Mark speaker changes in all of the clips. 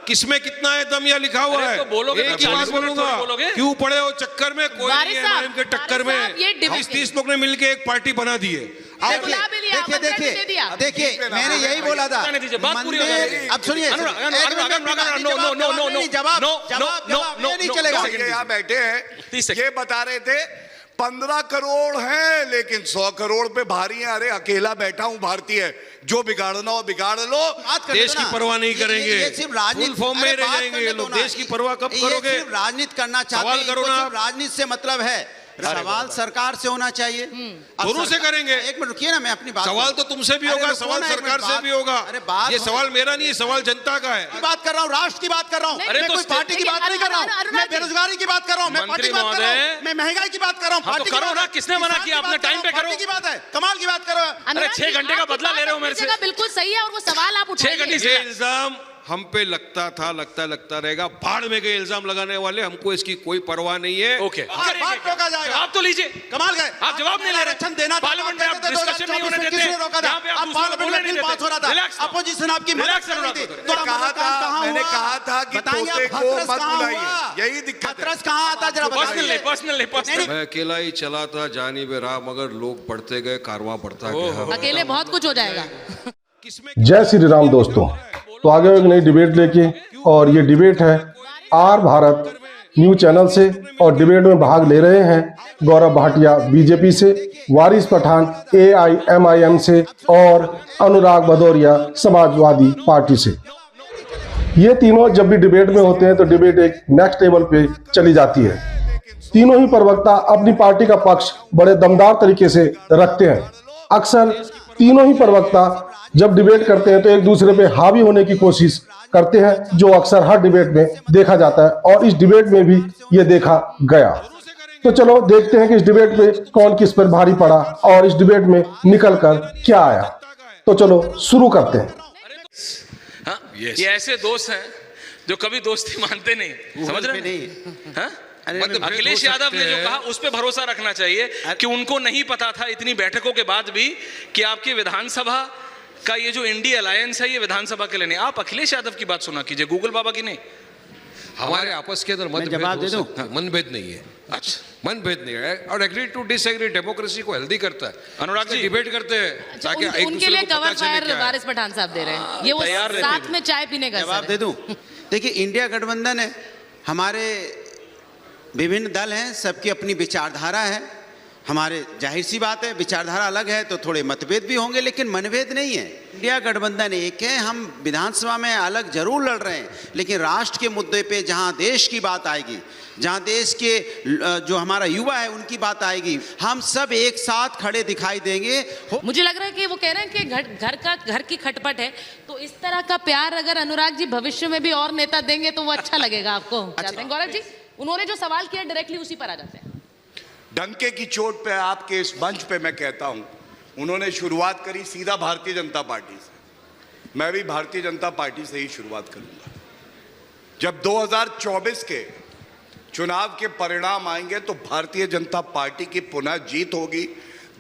Speaker 1: किसमें कितना है दम या लिखा हुआ है?
Speaker 2: तो बोलोगे
Speaker 1: एक
Speaker 2: तो
Speaker 1: बात बोलूंगा, क्यों पड़े हो चक्कर में? कोई नहीं है एमआईएम के टक्कर में। 30 लोग ने मिलके एक पार्टी बना दी है।
Speaker 3: देखिए मैंने यही बोला था। अब सुनिए,
Speaker 4: नहीं चलेगा। यहाँ बैठे हैं, ये बता रहे थे 15 करोड़ हैं लेकिन 100 करोड़ पे भारी है। अरे अकेला बैठा हूं भारतीय, जो बिगाड़ना हो बिगाड़ लो,
Speaker 1: देश की परवाह नहीं करेंगे।
Speaker 3: ये सिर्फ राजनीति
Speaker 1: फॉर्म में रह जाएंगे ये लोग। देश की परवाह कब करोगे?
Speaker 3: सिर्फ राजनीति करना चाहते हैं,
Speaker 1: करो ना।
Speaker 3: राजनीति से मतलब है। सवाल सरकार से होना चाहिए।
Speaker 1: दोनों से करेंगे।
Speaker 3: एक मिनट रुकिए ना, मैं अपनी बात।
Speaker 1: सवाल तो तुमसे भी होगा, सवाल सरकार से भी होगा। ये सवाल मेरा नहीं है, सवाल जनता का है।
Speaker 3: बात कर रहा हूँ, राष्ट्र की बात कर रहा हूँ। मैं कोई पार्टी की बात नहीं कर रहा हूँ। मैं बेरोजगारी की बात कर रहा हूँ, मैं पार्टी की बात कर रहा हूँ, मैं महंगाई की बात कर रहा हूँ।
Speaker 2: पार्टी करो ना, किसने मना किया? आपने टाइम पे करो।
Speaker 3: की बात है, कमाल की बात करो।
Speaker 2: अरे 6 घंटे का बदला ले रहे हो मेरे से।
Speaker 5: बिल्कुल सही है, और वो सवाल आप उठाइए।
Speaker 2: 6 घंटे
Speaker 1: ये इल्जाम हम पे लगता रहेगा। भाड़ में गए इल्जाम लगाने वाले, हमको इसकी कोई परवाह नहीं है।
Speaker 2: ओके,
Speaker 3: रोका जाएगा।
Speaker 2: आप तो लीजिए।
Speaker 3: कमाल गए,
Speaker 2: आप जवाब नहीं ले रहे।
Speaker 3: देना
Speaker 2: पार्लियामेंट में आप डिस्कशन नहीं होने देते।
Speaker 3: रोका था, अब पार्लियामेंट में पास हो रहा था, अपोजिशन आपकी
Speaker 2: रिलैक्स करो।
Speaker 4: तो कहा था, मैंने कहा था कि तोते को मत बुलाइए, यही दिक्कत है।
Speaker 3: कहाँ आता जरा बताइए।
Speaker 2: पर्सनल
Speaker 1: मैं अकेला ही चला था जानिब राह, मगर लोग बढ़ते गए, कारवां बढ़ता गया।
Speaker 5: अकेले बहुत कुछ हो जाएगा।
Speaker 6: जय श्री राम दोस्तों, तो आगे एक नई डिबेट लेके, और ये डिबेट है आर भारत न्यूज चैनल से, और डिबेट में भाग ले रहे हैं गौरव भाटिया बीजेपी से, वारिस पठान AIMIM से, और अनुराग भदौरिया समाजवादी पार्टी से। ये तीनों जब भी डिबेट में होते हैं तो डिबेट एक नेक्स्ट लेवल पे चली जाती है। तीनों ही प्रवक्ता अपनी पार्टी का पक्ष बड़े दमदार तरीके से रखते हैं। अक्सर तीनों ही प्रवक्ता जब डिबेट करते हैं तो एक दूसरे पे हावी होने की कोशिश करते हैं, जो अक्सर हर डिबेट में देखा जाता है, और इस डिबेट में भी ये देखा गया। तो चलो देखते हैं कि इस डिबेट पे कौन किस पर भारी पड़ा और इस डिबेट में निकल कर क्या आया। तो चलो शुरू करते हैं।
Speaker 2: हाँ, ये ऐसे दोस्त हैं जो कभी दोस्ती मानते नहीं, समझ रहे नहीं? हाँ? अखिलेश यादव ने जो कहा उस पे भरोसा रखना चाहिए कि उनको नहीं पता था इतनी बैठकों के बाद भी कि आपकी विधानसभा का ये जो इंडिया अलायंस है ये विधानसभा के लिए नहीं। आप अखिलेश यादव की बात सुना कीजिए, गूगल बाबा की नहीं।
Speaker 1: हमारे आपस के अंदर मनभेद नहीं है। अच्छा, मनभेद नहीं है, और एग्री टू डिसएग्री डेमोक्रेसी को हेल्दी करता है।
Speaker 2: अनुराग जी
Speaker 1: डिबेट करते हैं ताकि
Speaker 5: उनके लिए कवर फायर वारिस पठान साहब दे रहे हैं, ये वो साथ में चाय पीने का
Speaker 3: जवाब दे दूं। देखिए, इंडिया गठबंधन है, हमारे विभिन्न दल हैं, सबकी अपनी विचारधारा है। हमारे जाहिर सी बात है, विचारधारा अलग है तो थोड़े मतभेद भी होंगे, लेकिन मनभेद नहीं है। इंडिया गठबंधन एक है, हम विधानसभा में अलग जरूर लड़ रहे हैं, लेकिन राष्ट्र के मुद्दे पे जहां देश की बात आएगी, जहां देश के जो हमारा युवा है उनकी बात आएगी, हम सब एक साथ खड़े दिखाई देंगे।
Speaker 5: मुझे लग रहा है कि वो कह रहे हैं कि घर की खटपट है, तो इस तरह का प्यार अगर अनुराग जी भविष्य में भी और नेता देंगे तो वो अच्छा लगेगा आपको। गौरव जी, उन्होंने जो सवाल किया डायरेक्टली उसी पर आ जाते हैं।
Speaker 4: डंके की चोट पे आपके इस मंच पे मैं कहता हूं, उन्होंने शुरुआत करी सीधा भारतीय जनता पार्टी से, मैं भी भारतीय जनता पार्टी से ही शुरुआत करूंगा। जब 2024 के चुनाव के परिणाम आएंगे तो भारतीय जनता पार्टी की पुनः जीत होगी।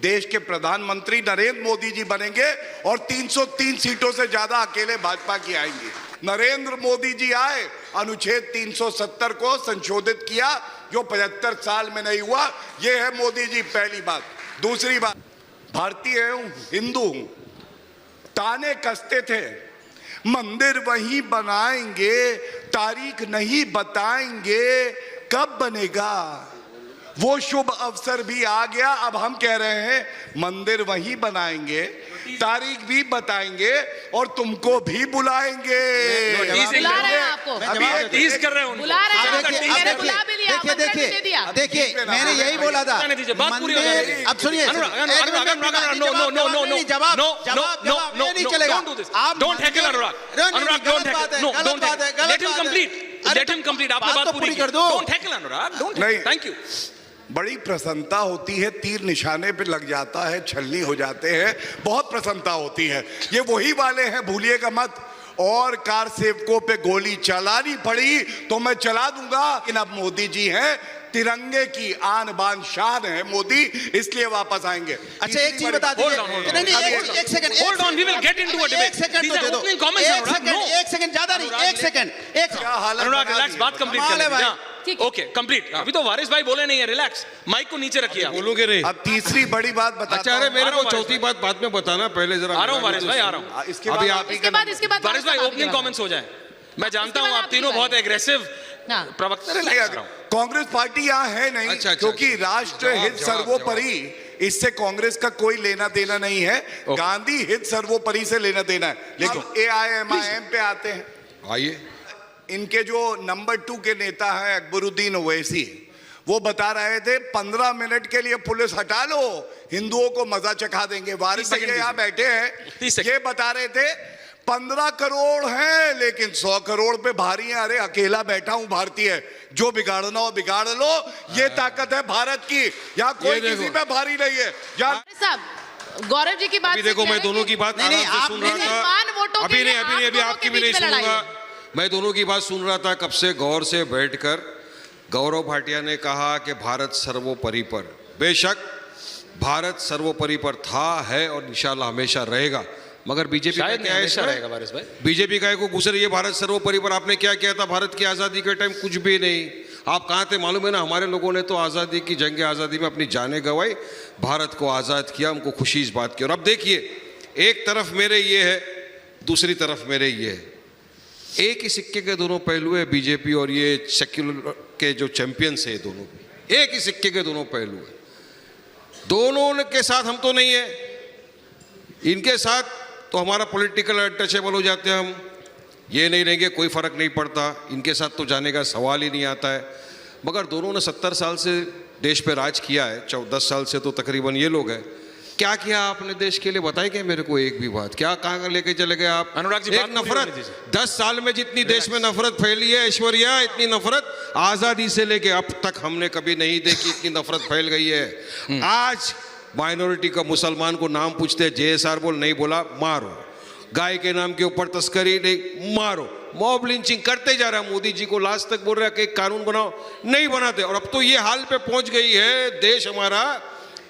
Speaker 4: देश के प्रधानमंत्री नरेंद्र मोदी जी बनेंगे और 303 सीटों से ज्यादा अकेले भाजपा की आएंगी। नरेंद्र मोदी जी आए, अनुच्छेद 370 को संशोधित किया, जो 75 साल में नहीं हुआ। यह है मोदी जी, पहली बात। दूसरी बात, भारतीय हूं, हिंदू हूं, ताने कसते थे मंदिर वहीं बनाएंगे, तारीख नहीं बताएंगे, कब बनेगा। वो शुभ अवसर भी आ गया। अब हम कह रहे हैं मंदिर वहीं बनाएंगे, तारीख भी बताएंगे और तुमको भी बुलाएंगे।
Speaker 5: बुला रहे हैं आपको,
Speaker 2: टीज कर रहे हैं,
Speaker 5: बुला रहे हैं।
Speaker 3: देखिए मैंने यही बोला था। अब सुनिए, नहीं चलेगा।
Speaker 2: Don't heckle Anurag, don't heckle, no don't heckle, let him complete. आपने बात पूरी कर दो। Don't heckle Anurag, don't. Thank you.
Speaker 4: बड़ी प्रसन्नता होती है, तीर निशाने पे लग जाता है, छलनी हो जाते हैं, बहुत प्रसन्नता होती है। ये वही वाले हैं, भूलिएगा मत। और कार सेवकों पे गोली चलानी पड़ी तो मैं चला दूंगा, लेकिन अब मोदी जी हैं, तिरंगे की आन बान शान है मोदी, इसलिए वापस आएंगे।
Speaker 3: अच्छा एक चीज बता दीजिए, एक second,
Speaker 2: Hold on, we will get into a debate.
Speaker 3: एक सेकंड
Speaker 2: These
Speaker 3: तो
Speaker 2: are
Speaker 3: दे दो,
Speaker 2: opening comments, Anurag. No.
Speaker 3: एक सेकंड ज्यादा नहीं, एक सेकंड,
Speaker 4: क्या हालत
Speaker 2: अनुराग
Speaker 4: बना
Speaker 2: रिलैक्स,
Speaker 4: दी।
Speaker 2: बात कंप्लीट
Speaker 3: कमाल है
Speaker 2: कर
Speaker 3: भाई।
Speaker 5: ठीक है।
Speaker 2: Okay complete. अभी तो वारिस भाई बोले नहीं है, रिलैक्स, माइक को नीचे रखिए आप।
Speaker 1: बोलोगे नहीं?
Speaker 4: अब तीसरी बड़ी बात बताता
Speaker 1: अच्छा, अरे
Speaker 4: हूं।
Speaker 1: मेरे
Speaker 2: आ रहा
Speaker 1: को
Speaker 2: हूं,
Speaker 1: चौथी बात बाद में बताना, पहले जरा
Speaker 2: आ रहा हूँ वारिस भाई, आ रहा हूँ।
Speaker 4: इसके
Speaker 1: अभी
Speaker 4: बाद
Speaker 1: आप ही
Speaker 5: इसके बाद
Speaker 2: वारिस भाई
Speaker 5: आपके
Speaker 2: ओपनिंग
Speaker 5: बाद।
Speaker 2: कमेंट्स हो जाए। मैं जानता हूँ
Speaker 5: बाद
Speaker 2: आप
Speaker 5: आपकी
Speaker 2: तीनों
Speaker 5: बारी।
Speaker 2: बहुत एग्रेसिव
Speaker 5: हाँ।
Speaker 2: प्रवक्ता,
Speaker 4: नहीं,
Speaker 2: रिलैक्स
Speaker 4: अगर कांग्रेस पार्टी यहाँ है नहीं,
Speaker 1: अच्छा,
Speaker 4: क्योंकि
Speaker 1: अच्छा।
Speaker 4: राष्ट्र हित
Speaker 1: जवाब,
Speaker 4: सर्वोपरि, इससे कांग्रेस का कोई लेना देना नहीं है। गांधी हित सर्वोपरि से लेना देना है। लेकिन AIMIM पे आते हैं।
Speaker 1: आइए।
Speaker 4: इनके जो नंबर 2 के नेता हैं अकबरुद्दीन ओवैसी, वो बता रहे थे 15 मिनट के लिए पुलिस हटा लो, हिंदुओं को मजा चखा देंगे। वारिस भैया यहाँ बैठे हैं,
Speaker 2: 30 सेकंड।
Speaker 4: ये बता रहे थे 15 करोड़ हैं लेकिन 100 करोड़ पे भारी है। अरे अकेला बैठा हूं भारतीय, जो बिगाड़ना हो बिगाड़ लो, ये ताकत है भारत की। यहाँ कोई
Speaker 1: देखो।
Speaker 4: किसी पे भारी नहीं है। यहाँ
Speaker 5: साहब गौरव जी की बात
Speaker 1: अभी
Speaker 5: से
Speaker 1: देखो,
Speaker 5: कह
Speaker 1: मैं
Speaker 5: रहे
Speaker 1: दोनों
Speaker 5: हैं
Speaker 1: की बात
Speaker 3: नहीं,
Speaker 1: आराम
Speaker 3: नहीं,
Speaker 1: से
Speaker 3: आप
Speaker 1: सुन
Speaker 3: नहीं,
Speaker 1: रहा
Speaker 3: नहीं,
Speaker 1: था।
Speaker 5: मान वोटों के
Speaker 1: अभी
Speaker 5: लिए
Speaker 1: नहीं,
Speaker 5: आप
Speaker 1: अभी
Speaker 5: दोनों
Speaker 1: आपकी
Speaker 5: के
Speaker 1: भी नहीं
Speaker 5: बीच में लड़ाई
Speaker 1: सुनूंगा।
Speaker 5: है।
Speaker 1: मैं दोनों की बात सुन रहा था कब से गौर से बैठकर। गौरव भाटिया ने कहा कि भारत सर्वोपरि पर, बेशक भारत सर्वोपरि पर था, है और इंशाल्लाह हमेशा रहेगा। मगर बीजेपी का
Speaker 2: शायद
Speaker 1: क्या है
Speaker 2: हमेशा
Speaker 1: इसमें?
Speaker 2: रहेगा वारिस भाई।
Speaker 1: बीजेपी का को गुजर ये भारत सर्वोपरि पर आपने क्या किया था भारत की आज़ादी के टाइम? कुछ भी नहीं। आप कहाँ थे मालूम है ना? हमारे लोगों ने तो आज़ादी की जंग आज़ादी में अपनी जानें गंवाई, भारत को आज़ाद किया, हमको खुशी इस बात की। और अब देखिए, एक तरफ मेरे ये है, दूसरी तरफ मेरे ये है। एक ही सिक्के के दोनों पहलू है बीजेपी और ये सेक्युलर के जो चैंपियंस है, दोनों एक ही सिक्के के दोनों पहलू है। दोनों के साथ हम तो नहीं है, इनके साथ तो हमारा पॉलिटिकल अनटचेबल हो जाते हैं हम, ये नहीं रहेंगे कोई फर्क नहीं पड़ता, इनके साथ तो जाने का सवाल ही नहीं आता है। मगर दोनों ने 70 साल से देश पे राज किया है, 10 साल से तो तकरीबन ये लोग हैं। क्या किया आपने देश के लिए? बताइए क्या मेरे को एक भी बात? क्या कहाँ लेके चले गए आप?
Speaker 2: अनुराग जी,
Speaker 1: एक
Speaker 2: बात पूरी
Speaker 1: नफरत,
Speaker 2: होने दीजिए।
Speaker 1: 10 साल में जितनी देश में नफरत फैली है ऐश्वर्या, इतनी नफरत आज़ादी से लेके अब तक हमने कभी नहीं देखी, इतनी नफरत फैल गई है। आज माइनॉरिटी का मुसलमान को नाम पूछते हैं, JSR बोल, नहीं बोला मारो। गाय के नाम के ऊपर तस्करी, नहीं मारो। मॉब लिंचिंग करते जा रहा है। मोदी जी को लास्ट तक बोल रहा है कि एक कानून बनाओ, नहीं बनाते। और अब तो ये हाल पे पहुंच गई है देश हमारा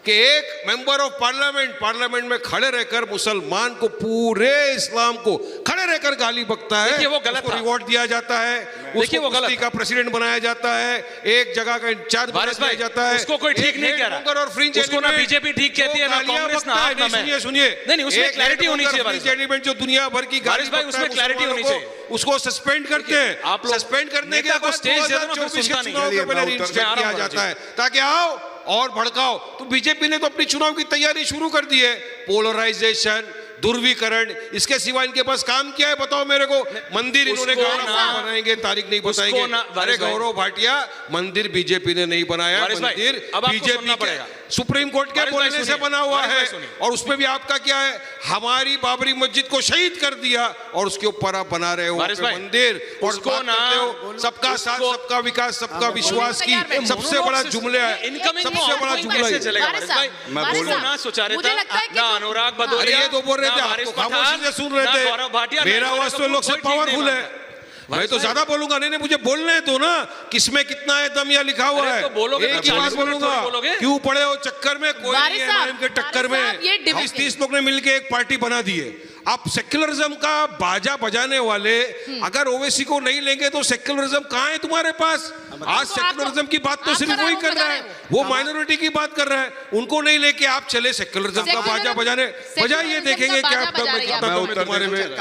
Speaker 1: कि एक मेंबर ऑफ पार्लियामेंट में खड़े रहकर मुसलमान को, पूरे इस्लाम को खड़े रहकर गाली बकता है।
Speaker 2: देखिए वो गलत
Speaker 1: उसको
Speaker 2: था।
Speaker 1: रिवॉर्ड दिया जाता है,
Speaker 2: देखिए वो गलत
Speaker 1: का प्रेसिडेंट बनाया जाता है, एक जगह का इंचार्ज बनाया
Speaker 2: वारिस भाई,
Speaker 1: जाता है।
Speaker 2: उसको कोई ठीक नहीं कह रहा।
Speaker 1: और फ्रिंज
Speaker 2: उसको ना बीजेपी ठीक कहती है, ना कांग्रेस, ना आप, ना मैं।
Speaker 1: सुनिए,
Speaker 2: नहीं, उसमें क्लैरिटी होनी चाहिए वारिस भाई।
Speaker 1: एलिमेंट जो दुनिया भर की
Speaker 2: वारिस भाई, उसमें क्लैरिटी होनी चाहिए।
Speaker 1: उसको सस्पेंड करते हैं।
Speaker 2: आप लोग
Speaker 1: सस्पेंड करने के
Speaker 2: नेता को
Speaker 1: बाद
Speaker 2: स्टेज दे दो ना, फिर
Speaker 1: 2024 के
Speaker 2: सुनता नहीं।
Speaker 1: चुनाव के
Speaker 4: चलिए,
Speaker 1: पहले
Speaker 4: मैं उत्तर
Speaker 1: reinstate किया जाता है ताकि आओ और भड़काओ। तो बीजेपी ने तो अपनी चुनाव की तैयारी शुरू कर दी है। पोलराइजेशन, ध्रुवीकरण, इसके सिवा इनके पास काम क्या है बताओ मेरे को? मंदिर इन्होंने
Speaker 2: उसको
Speaker 1: कहा
Speaker 2: ना-
Speaker 1: बनाएंगे, तारीख नहीं बताएंगे। अरे
Speaker 2: वारिस भाई।
Speaker 1: गौरव भाटिया, मंदिर बीजेपी ने नहीं बनाया,
Speaker 2: वारिस भाई,
Speaker 1: मंदिर
Speaker 2: अब आपको
Speaker 1: बीजेपी
Speaker 2: सुनना
Speaker 1: के
Speaker 2: पड़ेगा।
Speaker 1: सुप्रीम कोर्ट के
Speaker 2: वारिस भाई
Speaker 1: बोलने से
Speaker 2: सुनिए,
Speaker 1: बना हुआ
Speaker 2: वारिस भाई
Speaker 1: है।
Speaker 2: सुनिए।
Speaker 1: और उसमें भी आपका क्या है? हमारी बाबरी मस्जिद को शहीद कर दिया और उसके ऊपर आप बना रहे हो
Speaker 2: वारिस भाई,
Speaker 1: मंदिर, और
Speaker 2: उसको
Speaker 1: बात
Speaker 2: ना-
Speaker 1: करते हो सबका साथ,
Speaker 2: उसको-
Speaker 1: सबका विकास, सबका विश्वास की
Speaker 5: तैयार बैठो।
Speaker 1: सबसे बड़ा जुमला है।
Speaker 2: इनकमिंग
Speaker 1: सबसे बड़ा जुमला
Speaker 2: कैसे
Speaker 1: है।
Speaker 2: चलेगा
Speaker 5: वारिस
Speaker 2: वारिस भाई?
Speaker 5: साहब,
Speaker 4: मैं
Speaker 5: वारिस
Speaker 4: बोल
Speaker 5: साहब,
Speaker 2: ना सुचारिता,
Speaker 5: मुझे लगता है कि
Speaker 2: ना
Speaker 5: जो-
Speaker 2: अनुराग
Speaker 1: अरे
Speaker 2: भदौरिया,
Speaker 1: ये तो बोल रहे थे,
Speaker 2: ना
Speaker 1: आप
Speaker 2: वारिस
Speaker 1: तो खामोशी
Speaker 2: पठान,
Speaker 1: से सुन रहे
Speaker 2: ना
Speaker 1: थे।
Speaker 2: गौरव भाटिया, ना
Speaker 1: मेरा
Speaker 2: गौरव
Speaker 1: आवाज तो
Speaker 2: कपूर,
Speaker 1: लोग से
Speaker 2: कोई ठीक
Speaker 1: पावरफुल
Speaker 2: नहीं
Speaker 1: है।
Speaker 2: मानता।
Speaker 1: मैं
Speaker 2: वारिस
Speaker 1: तो
Speaker 2: भाई,
Speaker 1: ज्यादा बोलूंगा, नहीं मुझे बोलने दो ना, किसमें कितना है दम या लिखा हुआ
Speaker 2: अरे
Speaker 1: है।
Speaker 2: तो बोलोगे
Speaker 1: एक
Speaker 2: तो
Speaker 1: ही
Speaker 2: 40
Speaker 1: बात
Speaker 2: मिनट
Speaker 1: बोलूंगा,
Speaker 2: थोड़ी बोलोगे?
Speaker 1: क्यों पड़े हो चक्कर में? कोई
Speaker 5: वारिस
Speaker 1: नहीं
Speaker 5: साहब,
Speaker 1: है के टक्कर
Speaker 5: वारिस साहब, ये
Speaker 1: में।
Speaker 5: डिबेट-
Speaker 1: 20-30 लोग ने मिलकर एक पार्टी बना दी है। आप सेक्युलरिज्म का बाजा बजाने वाले अगर ओवैसी को नहीं लेंगे तो सेक्युलरिज्म कहाँ है तुम्हारे पास? आज सेक्युलरिज्म की बात तो
Speaker 5: आप
Speaker 1: सिर्फ
Speaker 5: कर रहे
Speaker 1: वही
Speaker 5: हो,
Speaker 1: कर
Speaker 5: बजा
Speaker 1: रहा
Speaker 5: रहे
Speaker 1: है,
Speaker 5: हो।
Speaker 1: वो माइनॉरिटी की बात कर रहा है। उनको नहीं लेके आप चले सेक्युलरिज्म का बाजा बजाने, बजाइए, देखेंगे क्या
Speaker 5: बाजा बजा रही है
Speaker 1: दम
Speaker 5: आप।
Speaker 1: है तुम्हारे में।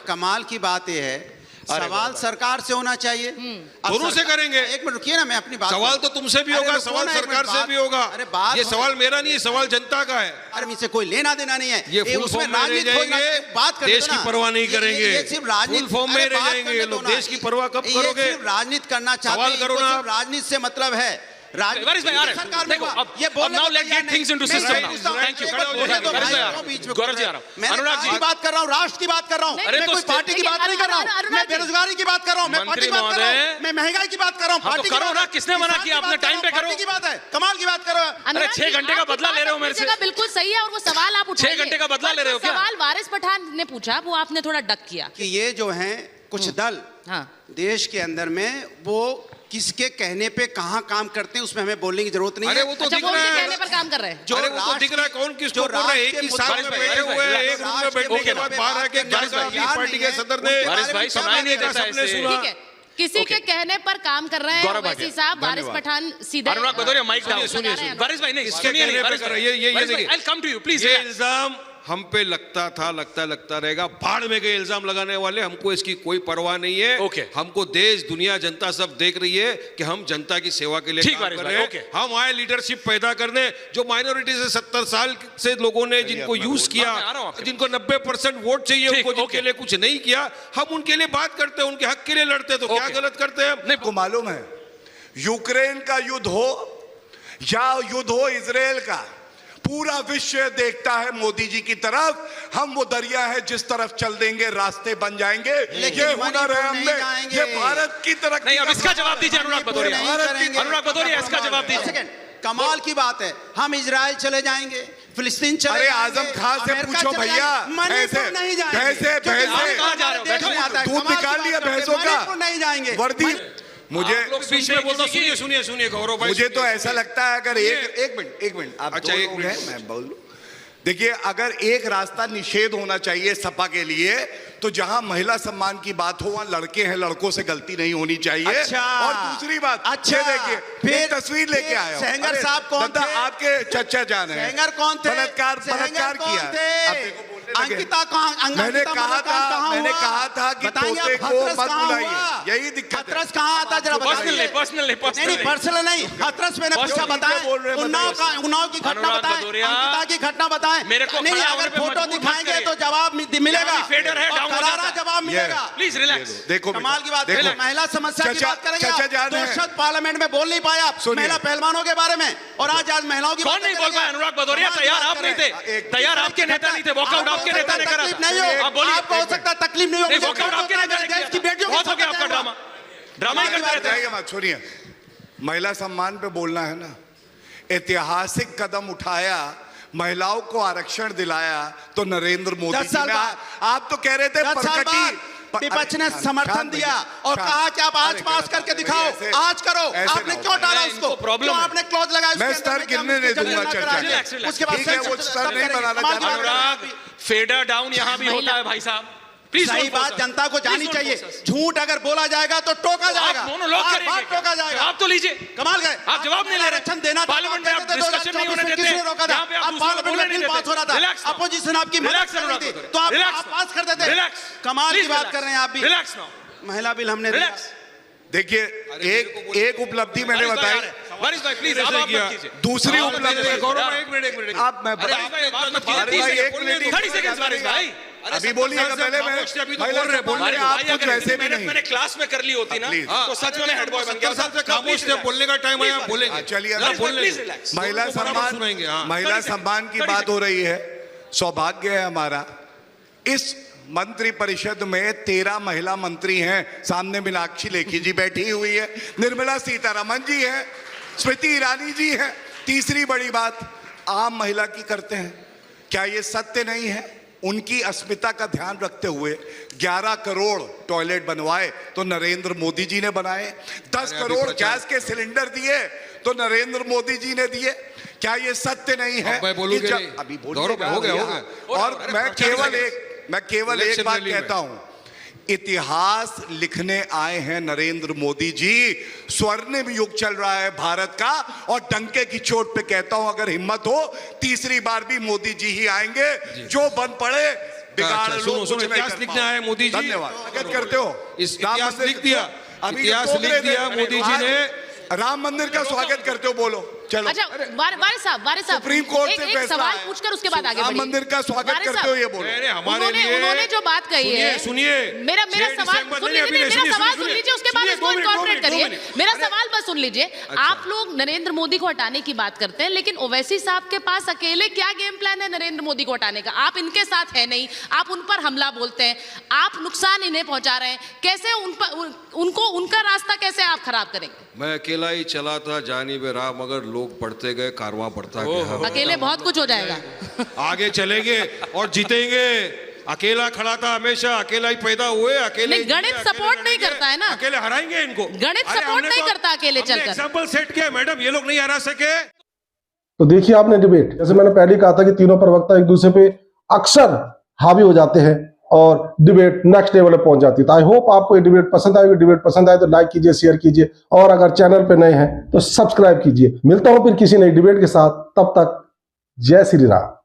Speaker 3: कमाल की बात यह है, सवाल सरकार से होना चाहिए। अब
Speaker 1: दोनों से
Speaker 3: सरकार-
Speaker 1: करेंगे।
Speaker 3: एक मिनट रुकिए ना, मैं अपनी बात
Speaker 1: सवाल
Speaker 3: करूं।
Speaker 1: तो तुमसे भी
Speaker 3: अरे
Speaker 1: होगा,
Speaker 3: रुको
Speaker 1: सवाल
Speaker 3: ना, एक
Speaker 1: सरकार
Speaker 3: मिनट,
Speaker 1: से
Speaker 3: बात-
Speaker 1: भी होगा।
Speaker 3: अरे बात
Speaker 1: ये
Speaker 3: हो-
Speaker 1: सवाल मेरा नहीं है, सवाल जनता का है।
Speaker 3: अरे इनसे कोई लेना देना नहीं है।
Speaker 1: ये फुल
Speaker 3: उसमें
Speaker 1: फॉर्म में रह
Speaker 3: राजनीति थोड़ी ना-
Speaker 1: जाएंगे,
Speaker 3: बात कर
Speaker 1: देश
Speaker 3: दो ना।
Speaker 1: की परवाह नहीं
Speaker 3: ये-
Speaker 1: करेंगे।
Speaker 3: ये सिर्फ राजनीति,
Speaker 1: फुल फॉर्म में
Speaker 3: अरे
Speaker 1: रह
Speaker 3: बात
Speaker 1: जाएंगे
Speaker 3: करने
Speaker 1: ये
Speaker 3: दो
Speaker 1: लोग,
Speaker 3: ना।
Speaker 1: देश की परवाह कब
Speaker 3: ये
Speaker 1: करोगे?
Speaker 3: सिर्फ राजनीति करना चाहते
Speaker 1: सवाल
Speaker 3: हैं,
Speaker 1: करो
Speaker 3: इनको
Speaker 1: ना
Speaker 3: सिर्फ राजनीति से मतलब है।
Speaker 2: वारिस भाई, आ रहे हैं।
Speaker 3: सरकार
Speaker 2: देखो,
Speaker 3: में
Speaker 2: अब-
Speaker 3: ये
Speaker 2: अब
Speaker 3: बोलने
Speaker 2: now
Speaker 3: को
Speaker 2: let's
Speaker 3: तैयार
Speaker 2: get things
Speaker 3: नहीं।
Speaker 2: into
Speaker 3: मैं
Speaker 2: system
Speaker 3: सही
Speaker 2: now.
Speaker 3: पूछता हूं,
Speaker 2: Thank you.
Speaker 3: एक बार
Speaker 2: खड़े हो
Speaker 3: बोलने
Speaker 2: जाइए,
Speaker 3: दो,
Speaker 2: वारिस
Speaker 3: मैं
Speaker 2: भाई आ रहा हूं।
Speaker 3: बीच में
Speaker 2: गौरव जी आ रहा हूं।
Speaker 3: मैं
Speaker 2: अनुराग जी,
Speaker 3: की बात कर रहा हूँ, राष्ट्र की बात कर रहा हूँ,
Speaker 5: अरे
Speaker 3: मैं
Speaker 2: तो
Speaker 3: कोई पार्टी की
Speaker 5: देखिए,
Speaker 3: बात नहीं कर रहा हूँ,
Speaker 5: अनुराग
Speaker 3: मैं
Speaker 5: जी।
Speaker 3: बेरोजगारी की बात कर रहा हूँ, मैं पार्टी की बात कर रहा
Speaker 2: मंत्री
Speaker 3: हूँ, मैं महंगाई की बात कर रहा हूँ,
Speaker 2: हाँ, तो
Speaker 3: पार्टी की
Speaker 2: करो
Speaker 3: बात
Speaker 2: ना,
Speaker 3: है,
Speaker 2: किसने मना
Speaker 3: किसान
Speaker 2: किया?
Speaker 3: की
Speaker 2: अपने
Speaker 3: बात कर
Speaker 2: टाइम
Speaker 3: रहा
Speaker 2: पे
Speaker 3: हूँ,
Speaker 2: करो।
Speaker 3: पार्टी की बात है, कमाल की बात करो।
Speaker 5: अनुराग
Speaker 2: छह
Speaker 5: जी,
Speaker 2: घंटे का
Speaker 5: आपकी
Speaker 2: बदला
Speaker 5: बात
Speaker 2: ले रहे हो मेरे
Speaker 5: अपनी
Speaker 2: से।
Speaker 5: जगह बिल्कुल सही है और वो सवाल आप उठाइए।
Speaker 2: 6 घंटे का बदला ले रहे हो क्या?
Speaker 5: सवाल वारिस पठान ने पूछा, वो आपने थोड़ा डक किया।
Speaker 3: कि ये जो हैं कुछ दल
Speaker 5: हाँ।
Speaker 3: देश के अंदर में वो किसके कहने पे कहाँ काम करते हैं उसमें हमें बोलने की जरूरत नहीं
Speaker 1: अरे
Speaker 3: है।
Speaker 1: वो तो
Speaker 5: अच्छा,
Speaker 1: दिख
Speaker 5: वो
Speaker 1: रहा
Speaker 5: उनके
Speaker 1: है
Speaker 5: कहने पर काम कर रहे हैं।
Speaker 1: अरे वो तो दिख रहा है कौन किसको बोल रहा है। एक ही साथ में बैठे हुए हैं, एक रूम में बैठने के बाद बाहर आके पार्टी के सदर ने
Speaker 2: बारिश भाई सुनाई नहीं देता
Speaker 1: सबने
Speaker 2: ऐसे।
Speaker 1: सुना।
Speaker 5: ठीक है, किसी के कहने पर काम कर रहे हैं
Speaker 2: गौरव
Speaker 5: ओवैसी
Speaker 2: भाटिया,
Speaker 5: साहब। बारिश पठान सीधे
Speaker 2: अनुराग भदौरिया माइक डाउन।
Speaker 5: सुनिए, सुनिए।
Speaker 2: बारिश भाई नहीं,
Speaker 1: इसके
Speaker 2: सुनिए नहीं,
Speaker 1: कहने पे
Speaker 2: बारिश
Speaker 1: कर
Speaker 2: भाई,
Speaker 1: रहे हैं। ये
Speaker 2: बारिश भाई,
Speaker 1: देखिए।
Speaker 2: I'll come to you, please,
Speaker 1: ये
Speaker 2: relax.
Speaker 1: इल्जाम हम पे लगता था, लगता रहेगा। भाड़ में गए इल्जाम लगाने वाले, हमको इसकी कोई परवाह नहीं है।
Speaker 2: Okay.
Speaker 1: हमको देश दुनिया जनता सब देख रही है कि हम जनता की सेवा के लिए
Speaker 2: ठीक
Speaker 1: काम
Speaker 2: बारिश
Speaker 1: कर
Speaker 2: भाई,
Speaker 1: रहे हैं।
Speaker 2: okay.
Speaker 1: हम आए लीडरशिप पैदा करने। जो माइनॉरिटी से 70 साल से लोगों ने जिनको यूज किया,
Speaker 2: मैं आ रहा हूं आपके
Speaker 1: जिनको 90% वोट चाहिए,
Speaker 2: ठीक,
Speaker 1: उनको जिनके
Speaker 2: okay.
Speaker 1: लिए कुछ नहीं किया, हम उनके लिए बात करते हैं, उनके हक के लिए लड़ते हैं। तो क्या
Speaker 2: Okay.
Speaker 1: गलत करते हैं?
Speaker 2: नहीं,
Speaker 4: को मालूम है यूक्रेन का युद्ध हो या युद्ध हो इजराइल का, पूरा विश्व देखता है मोदी जी की तरफ। हम वो दरिया है जिस तरफ चल देंगे रास्ते बन जाएंगे।
Speaker 3: लेकिन
Speaker 4: ये हुनर है
Speaker 3: मणिपुर नहीं
Speaker 4: हमने,
Speaker 3: जाएंगे।
Speaker 4: ये भारत की तरक्की
Speaker 2: नहीं, अब
Speaker 4: का
Speaker 2: इसका जवाब दीजिए अनुराग भदौरिया। अनुराग भदौरिया, इसका जवाब
Speaker 3: एक
Speaker 2: दीजिए।
Speaker 3: सेकंड, कमाल की बात है, हम इजराइल चले जाएंगे, फिलिस्तीन चले
Speaker 4: अरे
Speaker 3: जाएंगे,
Speaker 4: आजम खान से
Speaker 3: अमेरिका
Speaker 4: पूछो
Speaker 3: चले
Speaker 4: भैया,
Speaker 3: जाएंगे, मणिपुर नहीं जाएंगे।
Speaker 4: भैंसे
Speaker 3: क्योंकि
Speaker 2: आप कहाँ जा रहे हो?
Speaker 3: देश में आता है।
Speaker 4: दूध
Speaker 3: कमाल की
Speaker 4: निकाल
Speaker 3: बात
Speaker 4: लिया
Speaker 3: करते हैं,
Speaker 4: भैंसों का,
Speaker 3: मणिपुर नहीं जाएंगे।
Speaker 4: वर्दी। मुझे
Speaker 1: आप लोग बीच में बोलता, सुनिए गौरव भाई।
Speaker 4: मुझे तो
Speaker 1: सुनिए,
Speaker 4: ऐसा लगता है अगर एक मिनट आप
Speaker 1: अच्छा,
Speaker 4: दो
Speaker 1: एक
Speaker 4: लोग
Speaker 1: मिनट
Speaker 4: हैं, मैं बोल लूं। देखिए, अगर एक रास्ता निषेध होना चाहिए सपा के लिए, तो जहां महिला सम्मान की बात हो वहां लड़के हैं, लड़कों से गलती नहीं होनी चाहिए।
Speaker 3: अच्छा।
Speaker 4: और दूसरी बात,
Speaker 3: अच्छा।
Speaker 4: ये देखिए,
Speaker 3: फिर
Speaker 4: एक तस्वीर लेके आया हूं।
Speaker 3: सेंगर
Speaker 4: अरे,
Speaker 3: साहब कौन
Speaker 4: दादा,
Speaker 3: थे?
Speaker 4: आपके चचा जान है।
Speaker 3: सेंगर कौन थे?
Speaker 4: बलात्कार
Speaker 3: सेंगर कौन
Speaker 4: किया।
Speaker 3: थे?
Speaker 4: अब देखो, बोलने लगे।
Speaker 3: अंकिता कहाँ?
Speaker 4: मैंने कहा था कि
Speaker 3: बताइए,
Speaker 4: तोते
Speaker 3: अब
Speaker 4: को
Speaker 3: हाथरस
Speaker 4: मत
Speaker 3: कहाँ
Speaker 4: बुलाइए।
Speaker 3: हुआ?
Speaker 4: यही दिक्कत है।
Speaker 3: हाथरस कहाँ आता जरा
Speaker 2: पर्सनल
Speaker 3: बताइए।
Speaker 2: नहीं, पर्सनल नहीं, पर्सनल
Speaker 3: नहीं
Speaker 2: नहीं।
Speaker 3: पर्सनल नहीं, हाथरस मैंने पूछा,
Speaker 2: पर्सनल
Speaker 3: बताएं।
Speaker 4: बोल रहे हैं,
Speaker 3: उन्नाव की घटना
Speaker 2: अनुराग
Speaker 3: बताएं,
Speaker 2: भदौरिया,
Speaker 3: अंकिता की घटना बताएं।
Speaker 2: मेरे को
Speaker 3: नहीं,
Speaker 2: खड़ा
Speaker 3: अगर
Speaker 2: होने पे
Speaker 3: फोटो
Speaker 2: मजबूर मत
Speaker 3: दिखाएंगे
Speaker 2: करिए।
Speaker 3: तो जवाब मिलेगा,
Speaker 2: यहाँ भी फेडर है,
Speaker 3: और
Speaker 2: डाउन हो
Speaker 3: करारा
Speaker 2: जाता है।
Speaker 3: जवाब मिलेगा।
Speaker 2: Please relax.
Speaker 4: देखो
Speaker 3: कमाल की बात
Speaker 4: देखो,
Speaker 3: है। महिला समस्या की
Speaker 4: चचा-
Speaker 3: बात करेंगे
Speaker 4: चचा
Speaker 3: आप।
Speaker 4: जान
Speaker 3: 2
Speaker 4: है।
Speaker 3: शब्द पार्लियामेंट में बोल नहीं पाए आप
Speaker 4: सुनिए।
Speaker 3: महिला पहलवानों के बारे में, और आज महिलाओं की
Speaker 2: कौन
Speaker 3: बात
Speaker 2: नहीं बोल
Speaker 3: करेंगे।
Speaker 2: पाया? अनुराग भदौरिया,
Speaker 3: कमाल की
Speaker 2: तैयार
Speaker 3: बात
Speaker 2: आप नहीं
Speaker 3: करें।
Speaker 2: थे, तैयार आपके नेता नहीं थे, वॉकआउट आपके नेता ने करा
Speaker 3: तकलीफ
Speaker 2: था।
Speaker 3: नहीं हो,
Speaker 2: आप बोलिए।
Speaker 3: आपको हो सकता है तकलीफ नहीं हो,
Speaker 2: नहीं,
Speaker 3: मुझे
Speaker 2: वॉकआउट आपके नेता ने
Speaker 3: देश की
Speaker 2: किया।
Speaker 3: बेटियों
Speaker 2: बहुत हो गया आपका
Speaker 3: साथ
Speaker 2: ड्रामा, ड्रामा ही करते रहते हैं।
Speaker 4: जाइए मत, सुनिए। महिला सम्मान पे बोलना है ना। ऐतिहासिक कदम उठाया, महिलाओं को आरक्षण दिलाया, तो नरेंद्र मोदी
Speaker 3: 10
Speaker 4: जी
Speaker 3: साल
Speaker 4: ने।
Speaker 3: बाद।
Speaker 4: आप तो कह रहे थे
Speaker 3: 10 साल
Speaker 4: प्रगति,
Speaker 3: बाद विपक्ष ने समर्थन दिया और कहा कि आप आज पास करके दिखाओ, आज करो। आपने क्यों टाला उसको?
Speaker 2: प्रॉब्लम
Speaker 3: क्यों आपने क्लोज लगाया?
Speaker 4: मैं स्तर गिरने नहीं दूंगा चर्चा में।
Speaker 2: Relax, relax.
Speaker 3: उसके बाद
Speaker 4: ठीक है, वो स्तर नहीं बनाना चाहता।
Speaker 2: अनुराग, फेडर डाउन यहाँ भी होता है भाई साहब। प्लीज
Speaker 3: सही बात जनता को जानी चाहिए। झूठ अगर बोला जाएगा तो टोका जाएगा,
Speaker 2: मोनोलॉग
Speaker 3: बार
Speaker 2: करेंगे क्या?
Speaker 3: टोका जाएगा।
Speaker 2: जवाब तो लीजिए।
Speaker 3: कमाल गए
Speaker 2: आप जवाब नहीं ले रहे।
Speaker 3: आरक्षण देना था,
Speaker 2: पार्लियामेंट में आप डिस्कशन नहीं होने देते।
Speaker 3: किसने रोका था?
Speaker 2: यहाँ पे आप
Speaker 3: आप
Speaker 2: दूसरों को
Speaker 3: पार्लियामेंट
Speaker 2: बोलने
Speaker 3: में
Speaker 2: नहीं
Speaker 3: बिल पास हो रहा
Speaker 2: देते।
Speaker 3: था,
Speaker 2: रिलैक्स नाउ।
Speaker 3: अपोजिशन आपकी मदद
Speaker 2: रिलैक्स
Speaker 3: कर रही
Speaker 2: अनुराग
Speaker 3: थी,
Speaker 2: भदौरिया।
Speaker 3: तो आप
Speaker 2: रिलैक्स
Speaker 3: पास कर देते।
Speaker 2: रिलैक्स।
Speaker 3: कमाल की
Speaker 2: प्लीज
Speaker 3: बात
Speaker 2: रिलैक्स।
Speaker 3: कर रहे हैं आप भी।
Speaker 2: Relax now.
Speaker 3: महिला बिल हमने दिया।
Speaker 2: रिलैक्स।
Speaker 4: देखिए, एक उपलब्धि मैंने बताई,
Speaker 2: बारिश भाई प्लीज आप
Speaker 1: किया।
Speaker 2: मत कीजिए।
Speaker 4: दूसरी उपलब्धि।
Speaker 1: गौरव भाई, एक मिनट
Speaker 4: आप मैं
Speaker 2: बारिश भाई, बात मत
Speaker 4: बारिश
Speaker 2: कीजिए।
Speaker 4: भाई, एक मिनट ही-
Speaker 2: 30 सेकंड्स बारिश भाई।
Speaker 4: अभी बोलिएगा पहले। मैं
Speaker 1: अभी तो
Speaker 4: महिला
Speaker 1: बोल रहे, बोल
Speaker 4: सम्मान
Speaker 1: रहे।
Speaker 4: में आप
Speaker 2: भाई,
Speaker 4: कुछ
Speaker 2: अगर
Speaker 4: वैसे
Speaker 2: इतनी
Speaker 4: भी
Speaker 2: मेहनत
Speaker 4: नहीं।
Speaker 2: मैंने क्लास में कर ली होती ना,
Speaker 4: प्लीज।
Speaker 2: तो सच में मैं हेड बॉय बन गया।
Speaker 1: 70 साल से खामोश थे, बोलने का टाइम आया, बोलेंगे।
Speaker 4: चलिए,
Speaker 1: जरा बोलने
Speaker 2: प्लीज
Speaker 1: दो।
Speaker 2: रिलैक्स।
Speaker 4: महिला
Speaker 1: दोनों को बराबर सुनाएंगे, हाँ।
Speaker 4: सम्मान, महिला
Speaker 2: 30
Speaker 4: सम्मान की
Speaker 2: 30
Speaker 4: बात हो रही है। सौभाग्य है हमारा, इस मंत्री परिषद में 13 महिला मंत्री हैं। सामने मीनाक्षी लेखी जी बैठी हुई है, निर्मला सीतारमण जी हैं, स्मृति ईरानी जी हैं। तीसरी बड़ी बात आम महिला की करते हैं। क्या ये सत्य नहीं है? उनकी अस्मिता का ध्यान रखते हुए 11 करोड़ टॉयलेट बनवाए तो नरेंद्र मोदी जी ने बनाए। 10
Speaker 1: अरे अभी
Speaker 4: करोड़
Speaker 1: प्रचार-
Speaker 4: गैस के सिलेंडर दिए तो नरेंद्र मोदी जी ने दिए। क्या ये सत्य नहीं है?
Speaker 1: अब मैं बोलूंगा
Speaker 4: कि जब-
Speaker 1: नहीं।
Speaker 4: अभी
Speaker 1: गौरव भाई, हो गया, हो गया।
Speaker 4: और
Speaker 1: अरे
Speaker 4: मैं
Speaker 1: प्रचार
Speaker 4: केवल
Speaker 1: करेंगे।
Speaker 4: एक
Speaker 1: इलेक्शन
Speaker 4: बात
Speaker 1: रैली में।
Speaker 4: कहता हूं, इतिहास लिखने आए हैं नरेंद्र मोदी जी। स्वर्णिम युग चल रहा है भारत का, और डंके की चोट पे कहता हूं, अगर हिम्मत हो तीसरी बार भी मोदी जी ही आएंगे। जो बन पड़े बिगाड़
Speaker 1: अच्छा,
Speaker 4: लो,
Speaker 1: सुनो,
Speaker 4: कुछ
Speaker 1: सुनो,
Speaker 4: नहीं
Speaker 1: इतिहास
Speaker 4: कर
Speaker 1: लिखने
Speaker 4: पाओ।
Speaker 1: आए मोदी जी।
Speaker 4: धन्यवाद। स्वागत करते हो।
Speaker 1: इस
Speaker 4: राम
Speaker 1: इतिहास
Speaker 4: मंदिर-
Speaker 1: लिख दिया,
Speaker 4: अभी
Speaker 1: इतिहास
Speaker 4: टोक
Speaker 1: लिख
Speaker 4: रहे
Speaker 1: दिया
Speaker 4: थे।
Speaker 1: मोदी जी
Speaker 4: आज
Speaker 1: ने।
Speaker 4: राम मंदिर का स्वागत करते हो, बोलो चलो।
Speaker 5: अच्छा, वारिस साहब,
Speaker 4: सुप्रीम कोर्ट से
Speaker 5: एक
Speaker 4: फैसला
Speaker 5: सवाल
Speaker 4: है।
Speaker 5: पूछकर उसके बाद आगे
Speaker 4: राम
Speaker 5: बढ़िए।
Speaker 4: मंदिर का स्वागत
Speaker 5: वारिस
Speaker 4: करते हो, ये
Speaker 5: साहब,
Speaker 4: बोलो।
Speaker 1: अरे हमारे लिए
Speaker 5: उन्होंने जो बात कही है,
Speaker 1: सुनिए
Speaker 5: मेरा
Speaker 1: 6
Speaker 5: सवाल
Speaker 1: दिसंबर
Speaker 5: सुन
Speaker 1: नहीं,
Speaker 5: लीजिए,
Speaker 1: अभी नहीं,
Speaker 5: मेरा
Speaker 1: सुनिए,
Speaker 5: सवाल
Speaker 1: सुनिए,
Speaker 5: सुन लीजिए, उसके बाद
Speaker 1: सुनिए,
Speaker 5: उसको
Speaker 1: 2 मिनट,
Speaker 5: इनकॉर्पोरेट
Speaker 1: 2
Speaker 5: करिए।
Speaker 1: मिनट।
Speaker 5: मेरा सवाल बस सुन लीजिए। आप लोग नरेंद्र मोदी को हटाने की बात करते हैं, लेकिन ओवैसी साहब के पास अकेले क्या गेम प्लान है नरेंद्र मोदी को हटाने का? आप इनके साथ है नहीं, आप उन पर हमला बोलते हैं, आप नुकसान इन्हें पहुंचा रहे हैं। कैसे उनको उनका रास्ता कैसे आप खराब करेंगे?
Speaker 1: मैं अकेला ही चला था जानिब राह, मगर लोग बढ़ते गए, कारवां बढ़ता गया।
Speaker 5: अकेले बहुत कुछ हो जाएगा।
Speaker 1: आगे चलेंगे और जीतेंगे। अकेला खड़ा था हमेशा, अकेला ही पैदा हुए, अकेले
Speaker 5: नहीं, गणित
Speaker 1: अकेले
Speaker 5: सपोर्ट नहीं
Speaker 1: लड़ेंगे,
Speaker 5: करता है ना।
Speaker 1: अकेले हराएंगे इनको।
Speaker 5: गणित
Speaker 1: अरे
Speaker 5: सपोर्ट नहीं करता अकेले चलकर।
Speaker 1: एग्जाम्पल सेट किया मैडम, ये लोग नहीं हरा सके।
Speaker 6: तो देखिए आपने डिबेट, जैसे मैंने पहले कहा था कि तीनों प्रवक्ता एक दूसरे पे अक्सर हावी हो जाते हैं और डिबेट नेक्स्ट लेवल पे पहुंच जाती है। तो आई होप आपको ये डिबेट पसंद आएगी। डिबेट पसंद आए तो लाइक कीजिए, शेयर कीजिए और अगर चैनल पे नए हैं तो सब्सक्राइब कीजिए। मिलता हूं फिर किसी नई डिबेट के साथ, तब तक जय श्री राम।